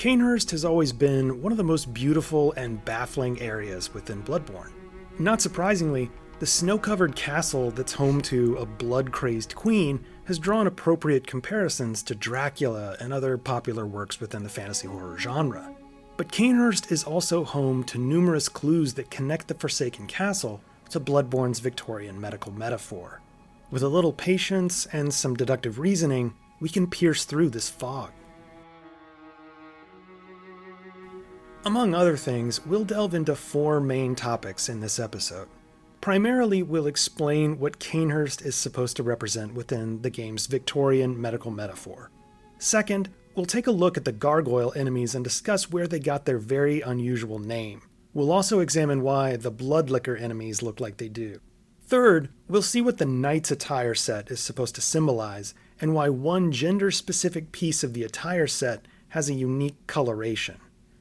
Cainhurst has always been one of the most beautiful and baffling areas within Bloodborne. Not surprisingly, the snow-covered castle that's home to a blood-crazed queen has drawn appropriate comparisons to Dracula and other popular works within the fantasy horror genre. But Cainhurst is also home to numerous clues that connect the Forsaken Castle to Bloodborne's Victorian medical metaphor. With a little patience and some deductive reasoning, we can pierce through this fog. Among other things, we'll delve into 4 main topics in this episode. Primarily, we'll explain what Cainhurst is supposed to represent within the game's Victorian medical metaphor. Second, we'll take a look at the gargoyle enemies and discuss where they got their very unusual name. We'll also examine why the bloodlicker enemies look like they do. Third, we'll see what the knight's attire set is supposed to symbolize, and why one gender-specific piece of the attire set has a unique coloration.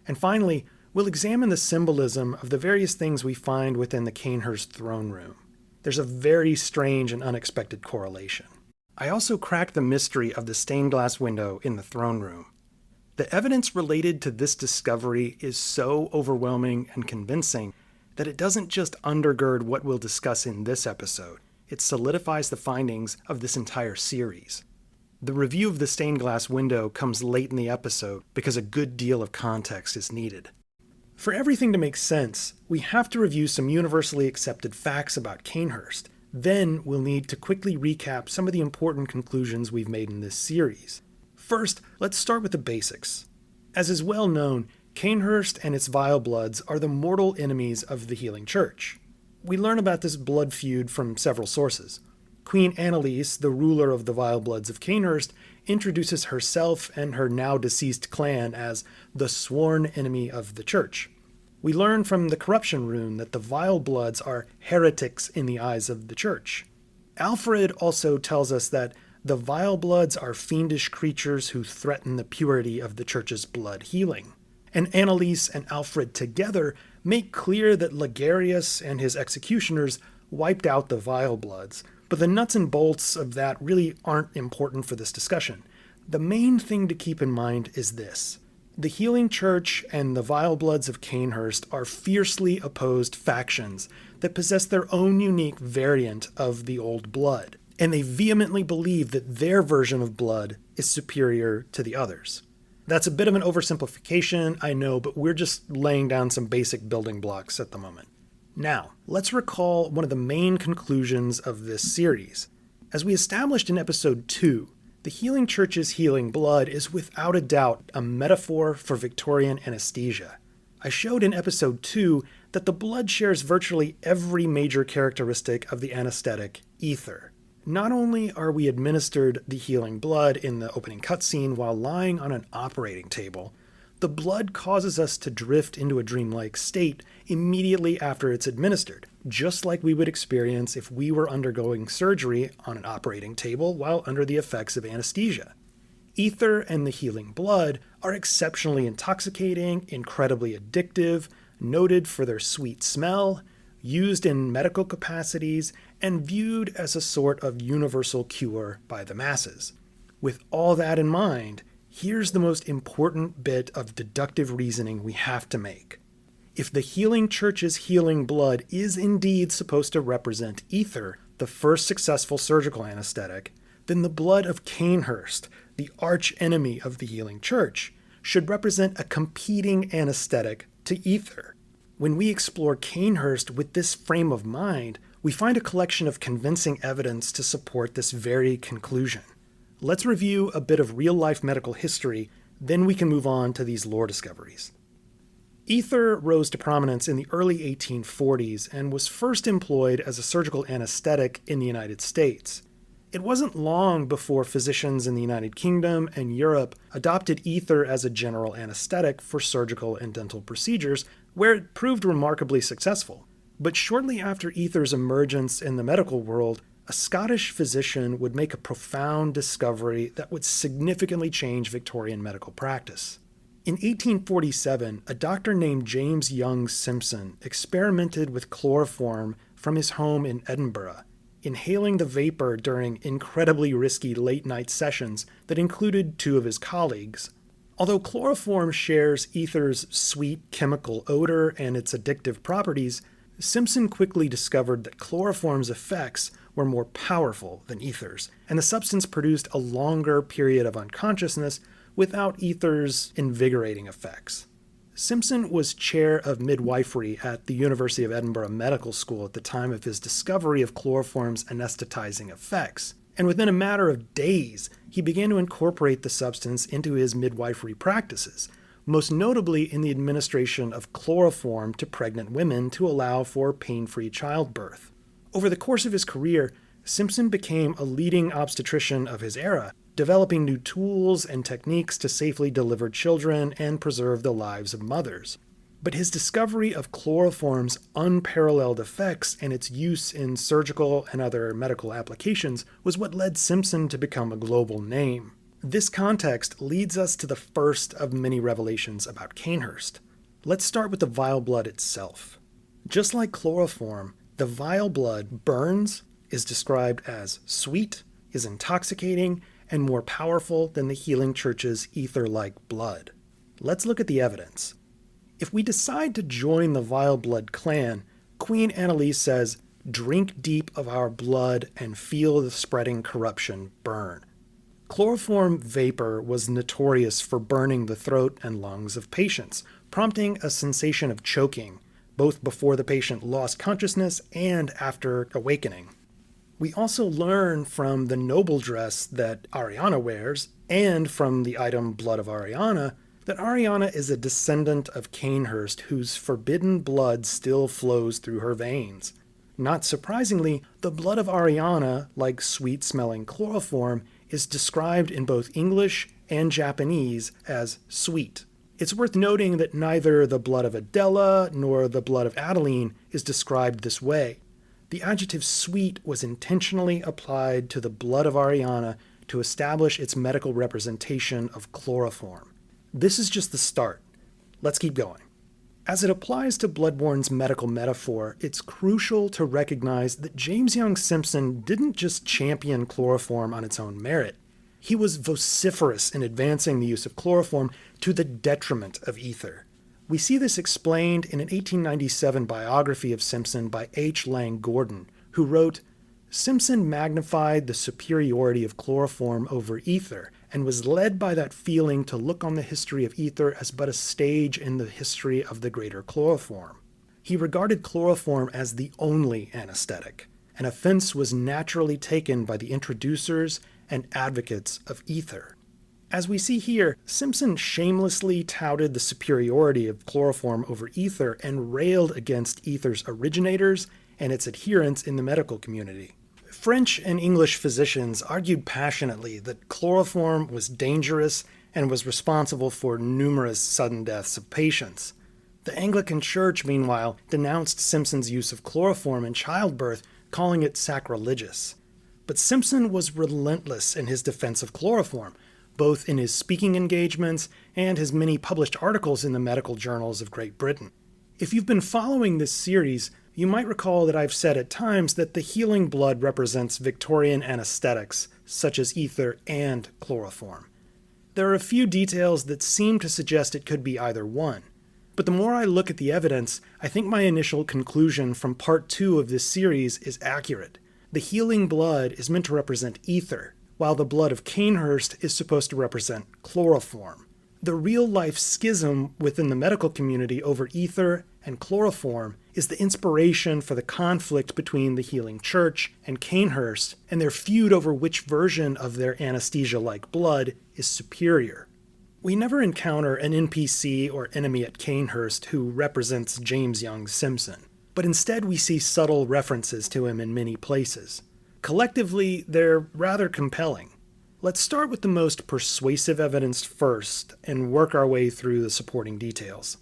And finally, we'll examine the symbolism of the various things we find within the Cainhurst throne room. There's a very strange and unexpected correlation. I also cracked the mystery of the stained glass window in the throne room. The evidence related to this discovery is so overwhelming and convincing that it doesn't just undergird what we'll discuss in this episode, it solidifies the findings of this entire series. The review of the stained glass window comes late in the episode because a good deal of context is needed. For everything to make sense, we have to review some universally accepted facts about Cainhurst. Then we'll need to quickly recap some of the important conclusions we've made in this series. First, let's start with the basics. As is well known, Cainhurst and its vile bloods are the mortal enemies of the Healing Church. We learn about this blood feud from several sources. Queen Annalise, the ruler of the vile bloods of Cainhurst, introduces herself and her now-deceased clan as the sworn enemy of the church. We learn from the corruption rune that the vile bloods are heretics in the eyes of the church. Alfred also tells us that the vile bloods are fiendish creatures who threaten the purity of the church's blood healing. And Annalise and Alfred together make clear that Ligarius and his executioners wiped out the vile bloods, but the nuts and bolts of that really aren't important for this discussion. The main thing to keep in mind is this. The Healing Church and the Vile Bloods of Cainhurst are fiercely opposed factions that possess their own unique variant of the old blood, and they vehemently believe that their version of blood is superior to the others. That's a bit of an oversimplification, I know, but we're just laying down some basic building blocks at the moment. Now, let's recall one of the main conclusions of this series. As we established in episode 2, the Healing Church's healing blood is without a doubt a metaphor for Victorian anesthesia. I showed in episode 2 that the blood shares virtually every major characteristic of the anesthetic, ether. Not only are we administered the healing blood in the opening cutscene while lying on an operating table, the blood causes us to drift into a dreamlike state immediately after it's administered, just like we would experience if we were undergoing surgery on an operating table while under the effects of anesthesia. Ether and the healing blood are exceptionally intoxicating, incredibly addictive, noted for their sweet smell, used in medical capacities, and viewed as a sort of universal cure by the masses. With all that in mind, here's the most important bit of deductive reasoning we have to make. If the Healing Church's healing blood is indeed supposed to represent ether, the first successful surgical anesthetic, then the blood of Cainhurst, the arch-enemy of the Healing Church, should represent a competing anesthetic to ether. When we explore Cainhurst with this frame of mind, we find a collection of convincing evidence to support this very conclusion. Let's review a bit of real-life medical history, then we can move on to these lore discoveries. Ether rose to prominence in the early 1840s and was first employed as a surgical anesthetic in the United States. It wasn't long before physicians in the United Kingdom and Europe adopted ether as a general anesthetic for surgical and dental procedures, where it proved remarkably successful. But shortly after ether's emergence in the medical world, a Scottish physician would make a profound discovery that would significantly change Victorian medical practice. In 1847, a doctor named James Young Simpson experimented with chloroform from his home in Edinburgh, inhaling the vapor during incredibly risky late-night sessions that included 2 of his colleagues. Although chloroform shares ether's sweet chemical odor and its addictive properties, Simpson quickly discovered that chloroform's effects were more powerful than ether's, and the substance produced a longer period of unconsciousness without ether's invigorating effects. Simpson was chair of midwifery at the University of Edinburgh Medical School at the time of his discovery of chloroform's anesthetizing effects, and within a matter of days, he began to incorporate the substance into his midwifery practices, most notably in the administration of chloroform to pregnant women to allow for pain-free childbirth. Over the course of his career, Simpson became a leading obstetrician of his era, developing new tools and techniques to safely deliver children and preserve the lives of mothers. But his discovery of chloroform's unparalleled effects and its use in surgical and other medical applications was what led Simpson to become a global name. This context leads us to the first of many revelations about Cainhurst. Let's start with the vile blood itself. Just like chloroform, the vile blood burns, is described as sweet, is intoxicating, and more powerful than the healing church's ether-like blood. Let's look at the evidence. If we decide to join the vile blood clan, Queen Annalise says, "Drink deep of our blood and feel the spreading corruption burn." Chloroform vapor was notorious for burning the throat and lungs of patients, prompting a sensation of choking, both before the patient lost consciousness and after awakening. We also learn from the noble dress that Ariana wears, and from the item Blood of Ariana, that Ariana is a descendant of Cainhurst whose forbidden blood still flows through her veins. Not surprisingly, the blood of Ariana, like sweet-smelling chloroform, is described in both English and Japanese as sweet. It's worth noting that neither the blood of Adela nor the blood of Adeline is described this way. The adjective sweet was intentionally applied to the blood of Ariana to establish its medical representation of chloroform. This is just the start. Let's keep going. As it applies to Bloodborne's medical metaphor, it's crucial to recognize that James Young Simpson didn't just champion chloroform on its own merit. He was vociferous in advancing the use of chloroform to the detriment of ether. We see this explained in an 1897 biography of Simpson by H. Lang Gordon, who wrote, "Simpson magnified the superiority of chloroform over ether, and was led by that feeling to look on the history of ether as but a stage in the history of the greater chloroform. He regarded chloroform as the only anesthetic. An offense was naturally taken by the introducers and advocates of ether." As we see here, Simpson shamelessly touted the superiority of chloroform over ether and railed against ether's originators and its adherents in the medical community. French and English physicians argued passionately that chloroform was dangerous and was responsible for numerous sudden deaths of patients. The Anglican Church, meanwhile, denounced Simpson's use of chloroform in childbirth, calling it sacrilegious. But Simpson was relentless in his defense of chloroform, both in his speaking engagements and his many published articles in the medical journals of Great Britain. If you've been following this series, you might recall that I've said at times that the healing blood represents Victorian anesthetics, such as ether and chloroform. There are a few details that seem to suggest it could be either one. But the more I look at the evidence, I think my initial conclusion from part 2 of this series is accurate. The healing blood is meant to represent ether, while the blood of Cainhurst is supposed to represent chloroform. The real-life schism within the medical community over ether and chloroform is the inspiration for the conflict between the healing church and Cainhurst and their feud over which version of their anesthesia-like blood is superior. We never encounter an NPC or enemy at Cainhurst who represents James Young Simpson, but instead we see subtle references to him in many places. Collectively, they're rather compelling. Let's start with the most persuasive evidence first and work our way through the supporting details.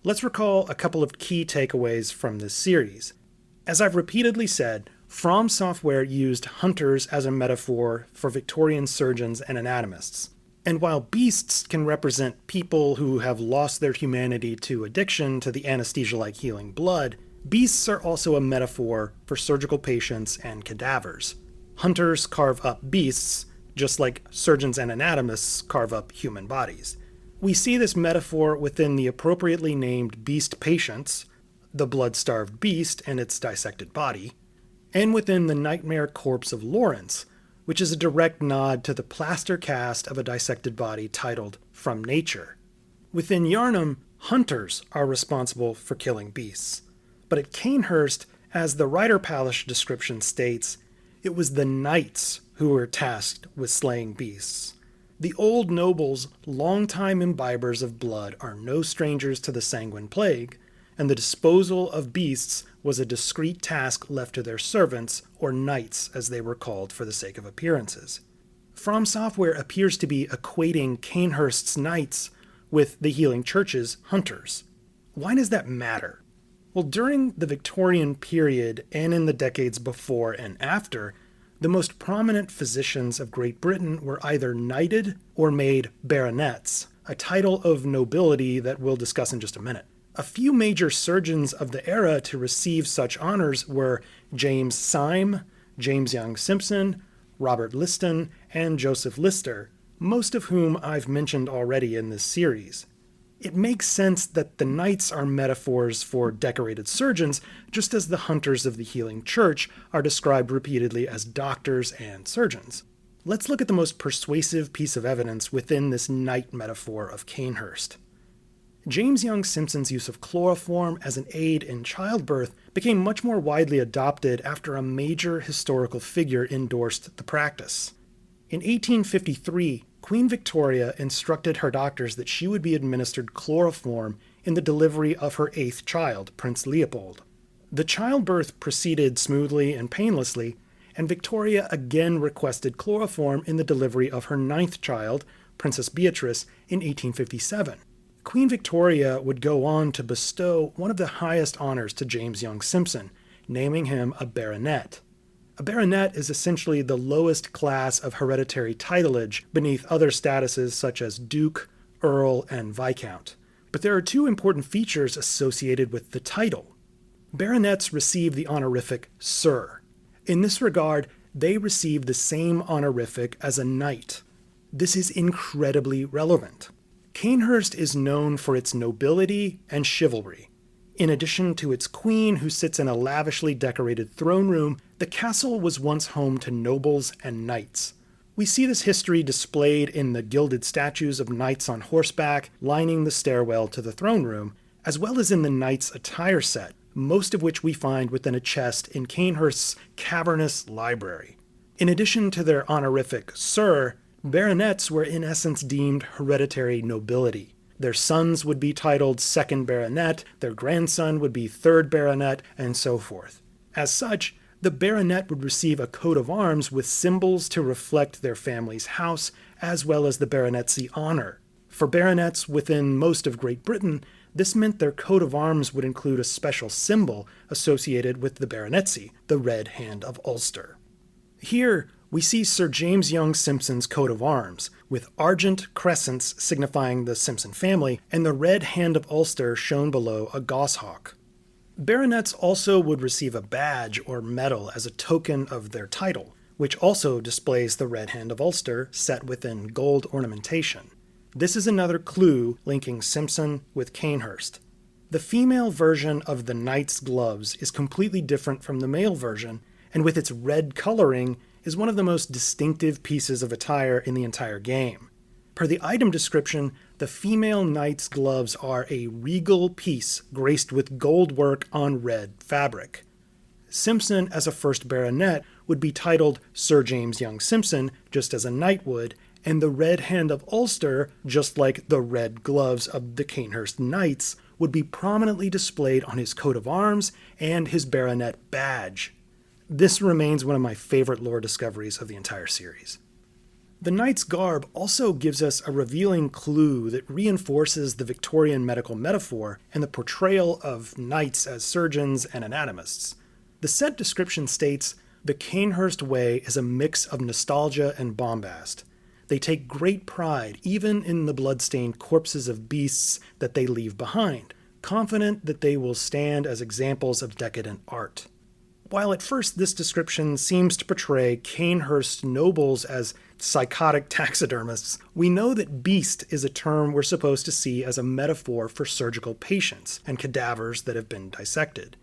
Let's recall a couple of key takeaways from this series. As I've repeatedly said, From Software used hunters as a metaphor for Victorian surgeons and anatomists. And while beasts can represent people who have lost their humanity to addiction to the anesthesia-like healing blood, beasts are also a metaphor for surgical patients and cadavers. Hunters carve up beasts, just like surgeons and anatomists carve up human bodies. We see this metaphor within the appropriately named beast patients, the blood-starved beast and its dissected body, and within the nightmare corpse of Lawrence, which is a direct nod to the plaster cast of a dissected body titled From Nature. Within Yharnam, hunters are responsible for killing beasts. But at Cainhurst, as the Rider Palace description states, it was the knights who were tasked with slaying beasts. The old nobles, longtime imbibers of blood, are no strangers to the sanguine plague, and the disposal of beasts was a discreet task left to their servants, or knights as they were called for the sake of appearances. From Software appears to be equating Cainhurst's knights with the Healing Church's hunters. Why does that matter? Well, during the Victorian period and in the decades before and after, the most prominent physicians of Great Britain were either knighted or made baronets, a title of nobility that we'll discuss in just a minute. A few major surgeons of the era to receive such honors were James Syme, James Young Simpson, Robert Liston, and Joseph Lister, most of whom I've mentioned already in this series. It makes sense that the knights are metaphors for decorated surgeons, just as the hunters of the Healing Church are described repeatedly as doctors and surgeons. Let's look at the most persuasive piece of evidence within this knight metaphor of Cainhurst. James Young Simpson's use of chloroform as an aid in childbirth became much more widely adopted after a major historical figure endorsed the practice. In 1853, Queen Victoria instructed her doctors that she would be administered chloroform in the delivery of her 8th child, Prince Leopold. The childbirth proceeded smoothly and painlessly, and Victoria again requested chloroform in the delivery of her 9th child, Princess Beatrice, in 1857. Queen Victoria would go on to bestow one of the highest honors to James Young Simpson, naming him a baronet. A baronet is essentially the lowest class of hereditary titleage beneath other statuses such as duke, earl, and viscount. But there are two important features associated with the title. Baronets receive the honorific Sir. In this regard, they receive the same honorific as a knight. This is incredibly relevant. Cainhurst is known for its nobility and chivalry. In addition to its queen, who sits in a lavishly decorated throne room, the castle was once home to nobles and knights. We see this history displayed in the gilded statues of knights on horseback lining the stairwell to the throne room, as well as in the knight's attire set, most of which we find within a chest in Cainhurst's cavernous library. In addition to their honorific Sir, baronets were in essence deemed hereditary nobility. Their sons would be titled 2nd Baronet, their grandson would be 3rd Baronet, and so forth. As such, the baronet would receive a coat of arms with symbols to reflect their family's house, as well as the baronetcy honor. For baronets within most of Great Britain, this meant their coat of arms would include a special symbol associated with the baronetcy, the Red Hand of Ulster. Here, we see Sir James Young Simpson's coat of arms, with argent crescents signifying the Simpson family, and the Red Hand of Ulster shown below a goshawk. Baronets also would receive a badge or medal as a token of their title, which also displays the Red Hand of Ulster set within gold ornamentation. This is another clue linking Simpson with Cainhurst. The female version of the knight's gloves is completely different from the male version, and with its red coloring, is one of the most distinctive pieces of attire in the entire game. Per the item description, the female knight's gloves are a regal piece graced with gold work on red fabric. Simpson, as a 1st Baronet, would be titled Sir James Young Simpson, just as a knight would, and the Red Hand of Ulster, just like the red gloves of the Cainhurst Knights, would be prominently displayed on his coat of arms and his baronet badge. This remains one of my favorite lore discoveries of the entire series. The knight's garb also gives us a revealing clue that reinforces the Victorian medical metaphor and the portrayal of knights as surgeons and anatomists. The set description states, "The Cainhurst way is a mix of nostalgia and bombast. They take great pride even in the blood-stained corpses of beasts that they leave behind, confident that they will stand as examples of decadent art." While at first this description seems to portray Cainhurst nobles as psychotic taxidermists, we know that beast is a term we're supposed to see as a metaphor for surgical patients and cadavers that have been dissected.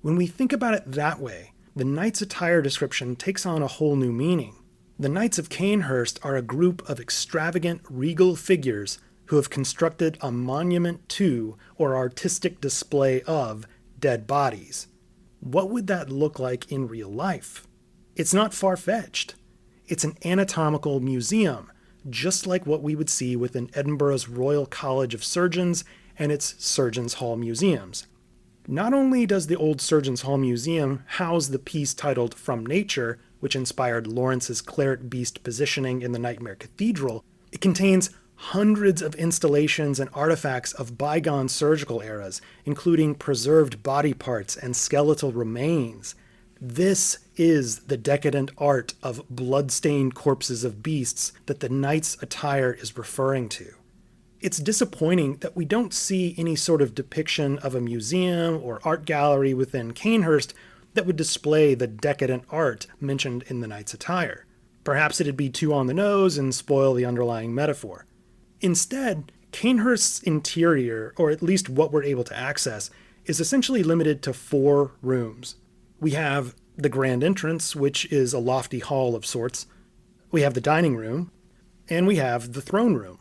When we think about it that way, the knight's attire description takes on a whole new meaning. The Knights of Cainhurst are a group of extravagant, regal figures who have constructed a monument to, or artistic display of, dead bodies. What would that look like in real life? It's not far-fetched. It's an anatomical museum, just like what we would see within Edinburgh's Royal College of Surgeons and its Surgeons' Hall museums. Not only does the old Surgeons' Hall Museum house the piece titled From Nature, which inspired Lawrence's claret beast positioning in the Nightmare Cathedral, it contains hundreds of installations and artifacts of bygone surgical eras, including preserved body parts and skeletal remains. This is the decadent art of blood-stained corpses of beasts that the knight's attire is referring to. It's disappointing that we don't see any sort of depiction of a museum or art gallery within Cainhurst that would display the decadent art mentioned in the knight's attire. Perhaps it'd be too on the nose and spoil the underlying metaphor. Instead, Cainhurst's interior, or at least what we're able to access, is essentially limited to 4 rooms. We have the grand entrance, which is a lofty hall of sorts. We have the dining room, and we have the throne room.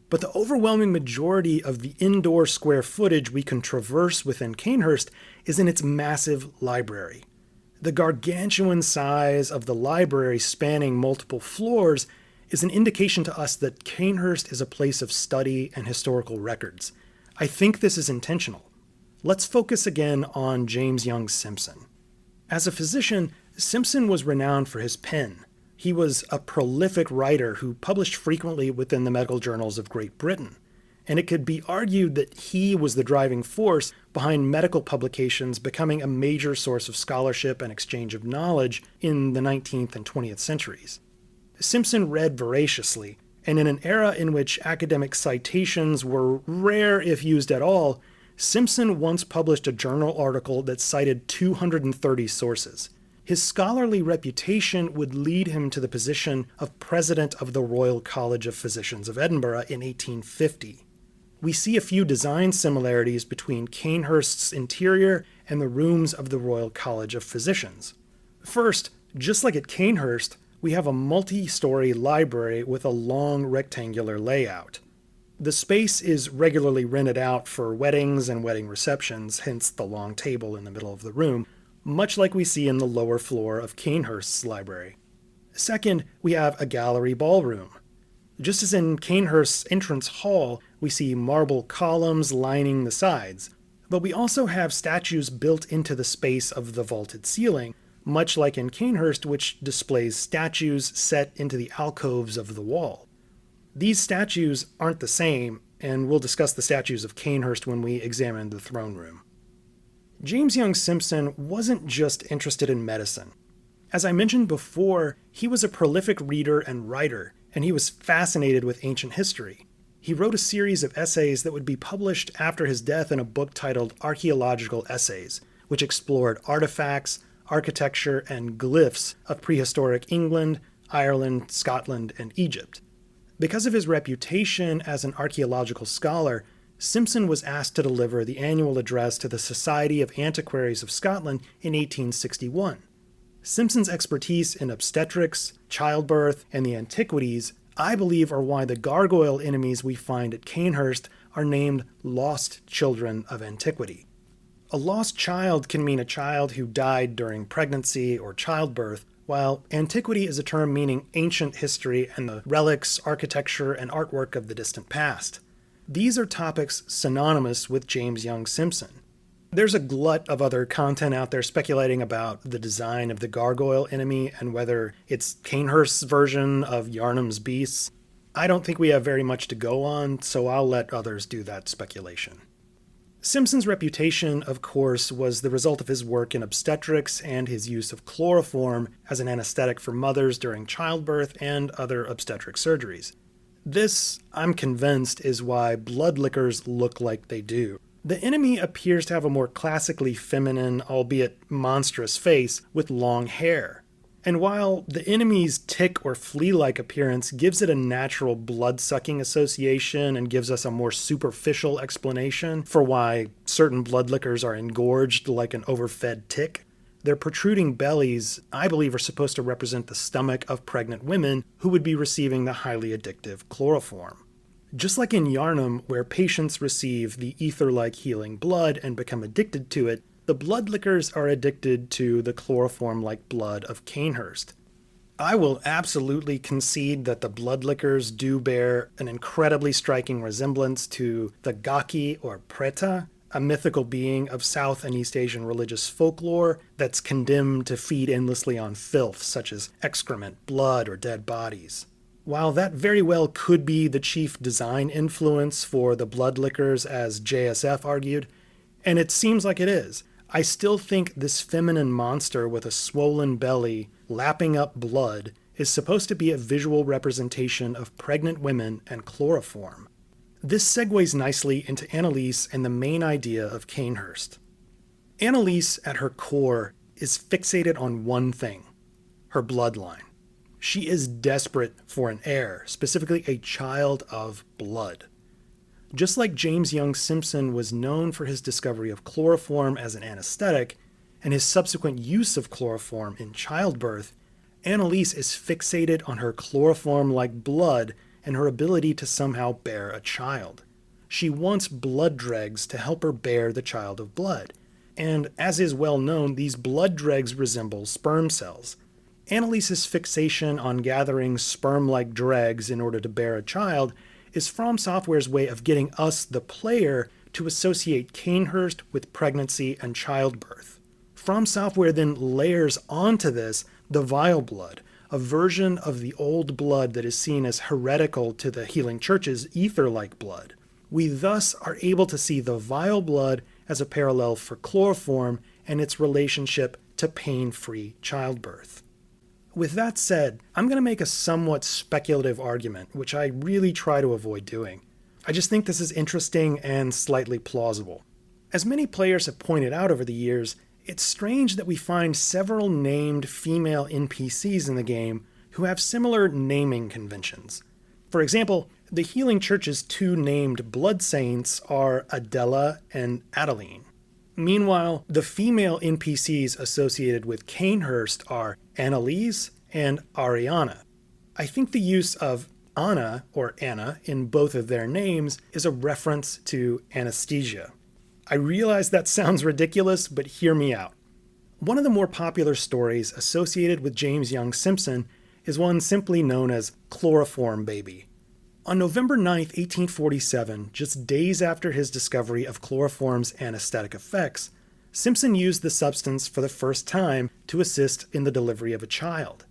But the overwhelming majority of the indoor square footage we can traverse within Cainhurst is in its massive library. The gargantuan size of the library spanning multiple floors is an indication to us that Cainhurst is a place of study and historical records. I think this is intentional. Let's focus again on James Young Simpson. As a physician, Simpson was renowned for his pen. He was a prolific writer who published frequently within the medical journals of Great Britain, and it could be argued that he was the driving force behind medical publications becoming a major source of scholarship and exchange of knowledge in the 19th and 20th centuries. Simpson read voraciously, and in an era in which academic citations were rare if used at all, Simpson once published a journal article that cited 230 sources. His scholarly reputation would lead him to the position of president of the Royal College of Physicians of Edinburgh in 1850. We see a few design similarities between Cainhurst's interior and the rooms of the Royal College of Physicians. First, just like at Cainhurst, we have a multi-story library with a long rectangular layout. The space is regularly rented out for weddings and wedding receptions, hence the long table in the middle of the room, much like we see in the lower floor of Cainhurst's library. Second, we have a gallery ballroom. Just as in Cainhurst's entrance hall, we see marble columns lining the sides, but we also have statues built into the space of the vaulted ceiling, much like in Cainhurst, which displays statues set into the alcoves of the wall. These statues aren't the same, and we'll discuss the statues of Cainhurst when we examine the throne room. James Young Simpson wasn't just interested in medicine. As I mentioned before, he was a prolific reader and writer, and he was fascinated with ancient history. He wrote a series of essays that would be published after his death in a book titled Archaeological Essays, which explored artifacts, architecture, and glyphs of prehistoric England, Ireland, Scotland, and Egypt. Because of his reputation as an archaeological scholar, Simpson was asked to deliver the annual address to the Society of Antiquaries of Scotland in 1861. Simpson's expertise in obstetrics, childbirth, and the antiquities, I believe, are why the gargoyle enemies we find at Cainhurst are named lost children of antiquity. A lost child can mean a child who died during pregnancy or childbirth, while antiquity is a term meaning ancient history and the relics, architecture, and artwork of the distant past. These are topics synonymous with James Young Simpson. There's a glut of other content out there speculating about the design of the gargoyle enemy and whether it's Cainhurst's version of Yarnum's beasts. I don't think we have very much to go on, so I'll let others do that speculation. Simpson's reputation, of course, was the result of his work in obstetrics and his use of chloroform as an anesthetic for mothers during childbirth and other obstetric surgeries. This, I'm convinced, is why blood liquors look like they do. The enemy appears to have a more classically feminine, albeit monstrous face with long hair. And while the enemy's tick or flea-like appearance gives it a natural blood-sucking association and gives us a more superficial explanation for why certain bloodlickers are engorged like an overfed tick, their protruding bellies, I believe, are supposed to represent the stomach of pregnant women who would be receiving the highly addictive chloroform. Just like in Yarnum, where patients receive the ether-like healing blood and become addicted to it, the bloodlickers are addicted to the chloroform-like blood of Cainhurst. I will absolutely concede that the bloodlickers do bear an incredibly striking resemblance to the Gaki or Preta, a mythical being of South and East Asian religious folklore that's condemned to feed endlessly on filth, such as excrement, blood, or dead bodies. While that very well could be the chief design influence for the bloodlickers, as JSF argued, and it seems like it is, I still think this feminine monster with a swollen belly lapping up blood is supposed to be a visual representation of pregnant women and chloroform. This segues nicely into Annalise and the main idea of Cainhurst. Annalise, at her core, is fixated on one thing: her bloodline. She is desperate for an heir, specifically a child of blood. Just like James Young Simpson was known for his discovery of chloroform as an anesthetic and his subsequent use of chloroform in childbirth, Annalise is fixated on her chloroform-like blood and her ability to somehow bear a child. She wants blood dregs to help her bear the child of blood, and as is well known, these blood dregs resemble sperm cells. Annalise's fixation on gathering sperm-like dregs in order to bear a child is From Software's way of getting us, the player, to associate Cainhurst with pregnancy and childbirth. From Software then layers onto this the vile blood, a version of the old blood that is seen as heretical to the healing church's ether-like blood. We thus are able to see the vile blood as a parallel for chloroform and its relationship to pain-free childbirth. With that said, I'm going to make a somewhat speculative argument, which I really try to avoid doing. I just think this is interesting and slightly plausible. As many players have pointed out over the years, it's strange that we find several named female NPCs in the game who have similar naming conventions. For example, the Healing Church's two named blood saints are Adela and Adeline. Meanwhile, the female NPCs associated with Cainhurst are Annalise and Ariana. I think the use of Anna or Anna in both of their names is a reference to anesthesia. I realize that sounds ridiculous, but hear me out. One of the more popular stories associated with James Young Simpson is one simply known as Chloroform Baby. On November 9, 1847, just days after his discovery of chloroform's anesthetic effects, Simpson used the substance for the first time to assist in the delivery of a child.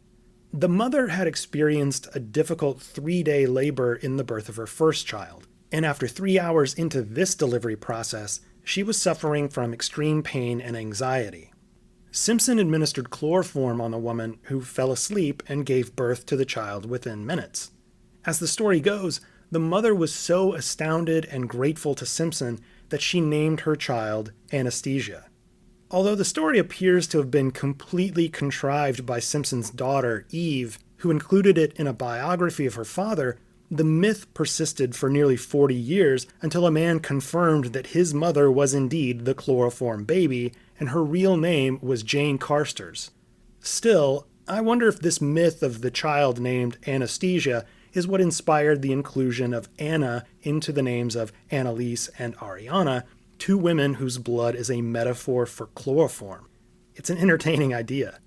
The mother had experienced a difficult 3-day labor in the birth of her first child, and after 3 hours into this delivery process, she was suffering from extreme pain and anxiety. Simpson administered chloroform on the woman, who fell asleep and gave birth to the child within minutes. As the story goes, the mother was so astounded and grateful to Simpson that she named her child Anesthesia. Although the story appears to have been completely contrived by Simpson's daughter, Eve, who included it in a biography of her father, the myth persisted for nearly 40 years until a man confirmed that his mother was indeed the chloroform baby, and her real name was Jane Carsters. Still, I wonder if this myth of the child named Anesthesia is what inspired the inclusion of Anna into the names of Annalise and Ariana, two women whose blood is a metaphor for chloroform. It's an entertaining idea.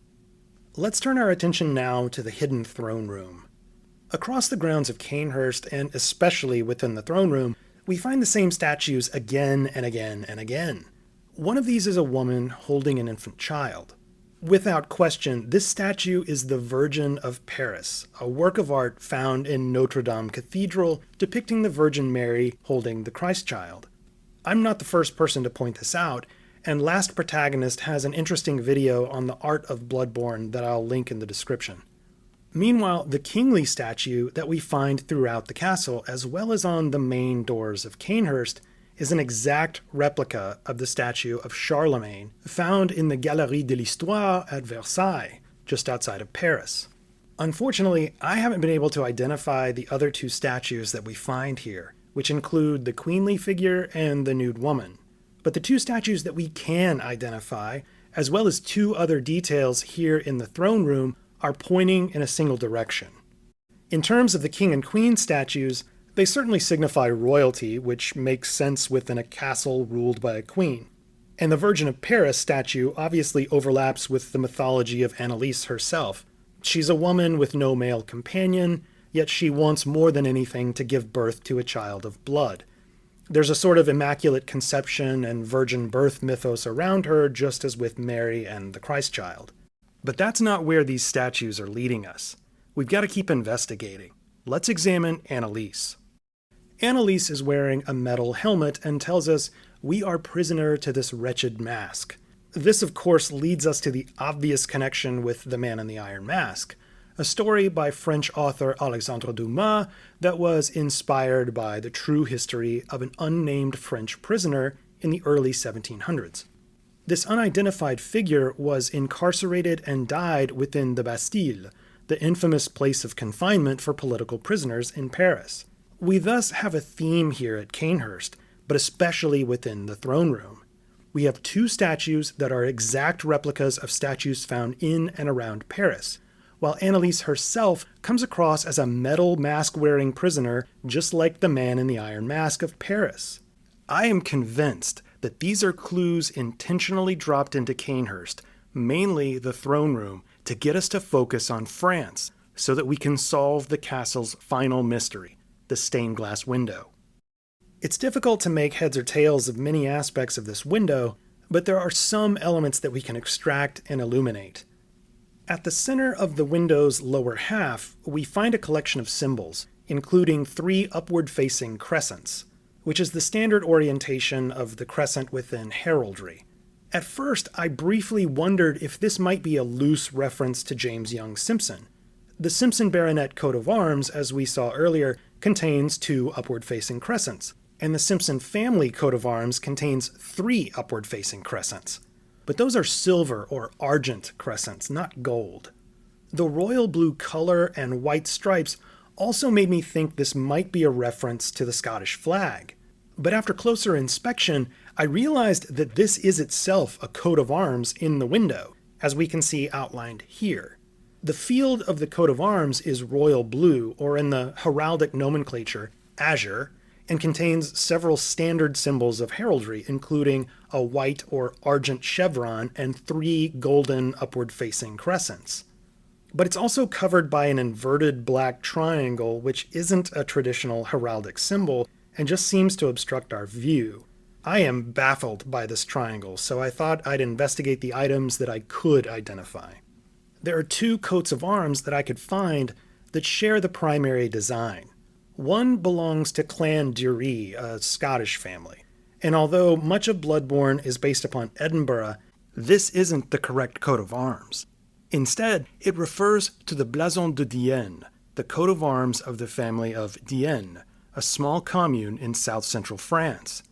Let's turn our attention now to the hidden throne room. Across the grounds of Cainhurst, and especially within the throne room, we find the same statues again and again and again. One of these is a woman holding an infant child. Without question, this statue is the Virgin of Paris, a work of art found in Notre Dame Cathedral depicting the Virgin Mary holding the Christ child. I'm not the first person to point this out, and Last Protagonist has an interesting video on the art of Bloodborne that I'll link in the description. Meanwhile, the kingly statue that we find throughout the castle, as well as on the main doors of Cainhurst, is an exact replica of the statue of Charlemagne found in the Galerie de l'Histoire at Versailles, just outside of Paris. Unfortunately, I haven't been able to identify the other two statues that we find here, which include the queenly figure and the nude woman. But the two statues that we can identify, as well as two other details here in the throne room, are pointing in a single direction. In terms of the king and queen statues, they certainly signify royalty, which makes sense within a castle ruled by a queen. And the Virgin of Paris statue obviously overlaps with the mythology of Annalise herself. She's a woman with no male companion, yet she wants more than anything to give birth to a child of blood. There's a sort of immaculate conception and virgin birth mythos around her, just as with Mary and the Christ child. But that's not where these statues are leading us. We've got to keep investigating. Let's examine Annalise. Annalise is wearing a metal helmet and tells us we are prisoner to this wretched mask. This, of course, leads us to the obvious connection with The Man in the Iron Mask, a story by French author Alexandre Dumas that was inspired by the true history of an unnamed French prisoner in the early 1700s. This unidentified figure was incarcerated and died within the Bastille, the infamous place of confinement for political prisoners in Paris. We thus have a theme here at Cainhurst, but especially within the throne room. We have two statues that are exact replicas of statues found in and around Paris, while Annalise herself comes across as a metal mask-wearing prisoner just like the Man in the Iron Mask of Paris. I am convinced that these are clues intentionally dropped into Cainhurst, mainly the throne room, to get us to focus on France, so that we can solve the castle's final mystery, the stained glass window. It's difficult to make heads or tails of many aspects of this window, but there are some elements that we can extract and illuminate. At the center of the window's lower half, we find a collection of symbols, including 3 upward-facing crescents, which is the standard orientation of the crescent within heraldry. At first, I briefly wondered if this might be a loose reference to James Young Simpson. The Simpson Baronet coat of arms, as we saw earlier, contains 2 upward-facing crescents, and the Simpson family coat of arms contains 3 upward-facing crescents. But those are silver or argent crescents, not gold. The royal blue color and white stripes also made me think this might be a reference to the Scottish flag. But after closer inspection, I realized that this is itself a coat of arms in the window, as we can see outlined here. The field of the coat of arms is royal blue, or in the heraldic nomenclature, azure, and contains several standard symbols of heraldry, including a white or argent chevron and 3 golden upward-facing crescents. But it's also covered by an inverted black triangle, which isn't a traditional heraldic symbol, and just seems to obstruct our view. I am baffled by this triangle, so I thought I'd investigate the items that I could identify. There are 2 coats of arms that I could find that share the primary design. One belongs to Clan Dury, a Scottish family, and although much of Bloodborne is based upon Edinburgh, this isn't the correct coat of arms. Instead, it refers to the Blason de Dienne, the coat of arms of the family of Dienne, a small commune in south-central France.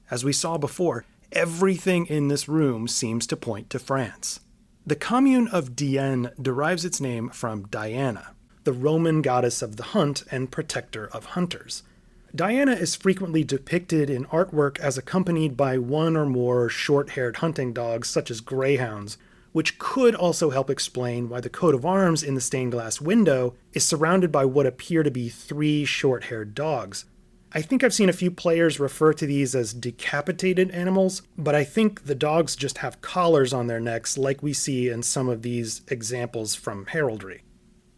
As we saw before, everything in this room seems to point to France. The commune of Dienne derives its name from Diana, the Roman goddess of the hunt and protector of hunters. Diana is frequently depicted in artwork as accompanied by 1 or more short-haired hunting dogs, such as greyhounds, which could also help explain why the coat of arms in the stained glass window is surrounded by what appear to be 3 short-haired dogs. I think I've seen a few players refer to these as decapitated animals, but I think the dogs just have collars on their necks like we see in some of these examples from heraldry.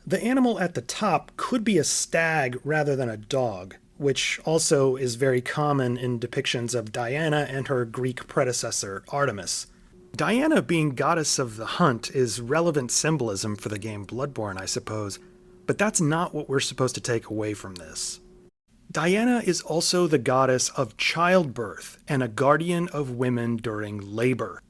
The animal at the top could be a stag rather than a dog, which also is very common in depictions of Diana and her Greek predecessor, Artemis. Diana being goddess of the hunt is relevant symbolism for the game Bloodborne, I suppose, but that's not what we're supposed to take away from this. Diana is also the goddess of childbirth and a guardian of women during labor.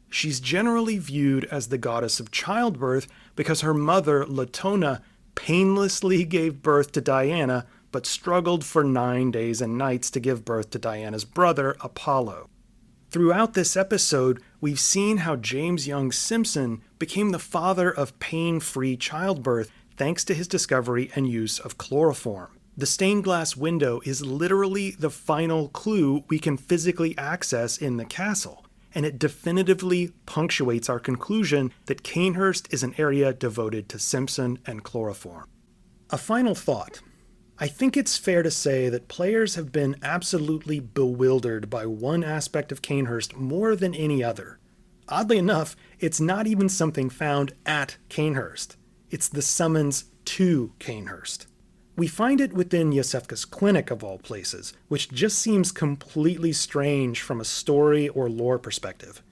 She's generally viewed as the goddess of childbirth because her mother, Latona, painlessly gave birth to Diana but struggled for 9 days and nights to give birth to Diana's brother, Apollo. Throughout this episode, we've seen how James Young Simpson became the father of pain-free childbirth thanks to his discovery and use of chloroform. The stained glass window is literally the final clue we can physically access in the castle, and it definitively punctuates our conclusion that Cainhurst is an area devoted to Simpson and chloroform. A final thought. I think it's fair to say that players have been absolutely bewildered by one aspect of Cainhurst more than any other. Oddly enough, it's not even something found at Cainhurst. It's the summons to Cainhurst. We find it within Iosefka's clinic, of all places, which just seems completely strange from a story or lore perspective.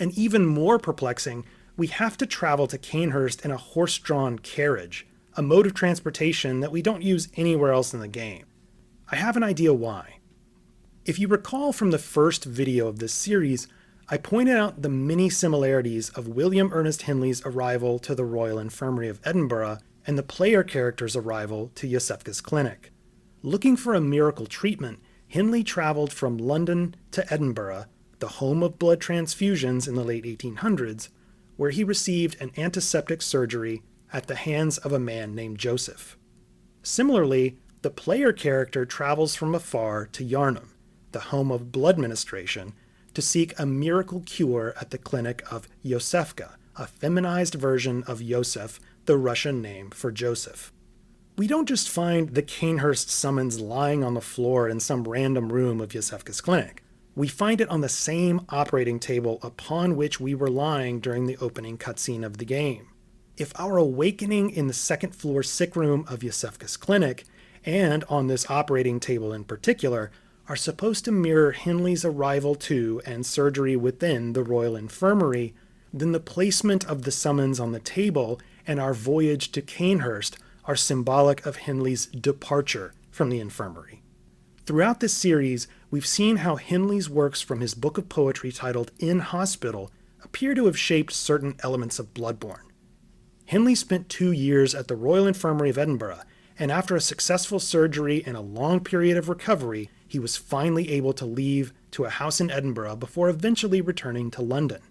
And even more perplexing, we have to travel to Cainhurst in a horse-drawn carriage, a mode of transportation that we don't use anywhere else in the game. I have an idea why. If you recall from the first video of this series, I pointed out the many similarities of William Ernest Henley's arrival to the Royal Infirmary of Edinburgh and the player character's arrival to Iosefka's clinic. Looking for a miracle treatment, Henley traveled from London to Edinburgh, the home of blood transfusions in the late 1800s, where he received an antiseptic surgery at the hands of a man named Joseph. Similarly, the player character travels from afar to Yarnum, the home of blood ministration, to seek a miracle cure at the clinic of Iosefka, a feminized version of Yosef, the Russian name for Joseph. We don't just find the Cainhurst summons lying on the floor in some random room of Iosefka's clinic. We find it on the same operating table upon which we were lying during the opening cutscene of the game. If our awakening in the second floor sick room of Iosefka's clinic, and on this operating table in particular, are supposed to mirror Henley's arrival to and surgery within the Royal Infirmary, then the placement of the summons on the table and our voyage to Cainhurst are symbolic of Henley's departure from the infirmary. Throughout this series, we've seen how Henley's works from his book of poetry titled In Hospital appear to have shaped certain elements of Bloodborne. Henley spent 2 years at the Royal Infirmary of Edinburgh, and after a successful surgery and a long period of recovery, he was finally able to leave to a house in Edinburgh before eventually returning to London.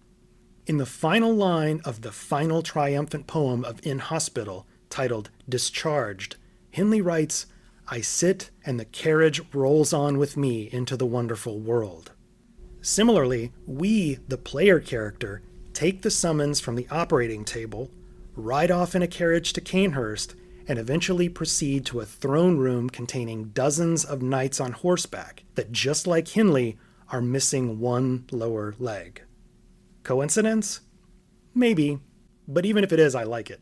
In the final line of the final triumphant poem of In Hospital, titled Discharged, Henley writes, "I sit and the carriage rolls on with me into the wonderful world." Similarly, we, the player character, take the summons from the operating table, ride off in a carriage to Cainhurst, and eventually proceed to a throne room containing dozens of knights on horseback that, just like Henley, are missing one lower leg. Coincidence? Maybe, but even if it is, I like it.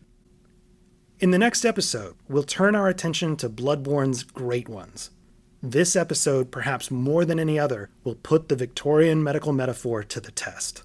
In the next episode, we'll turn our attention to Bloodborne's Great Ones. This episode, perhaps more than any other, will put the Victorian medical metaphor to the test.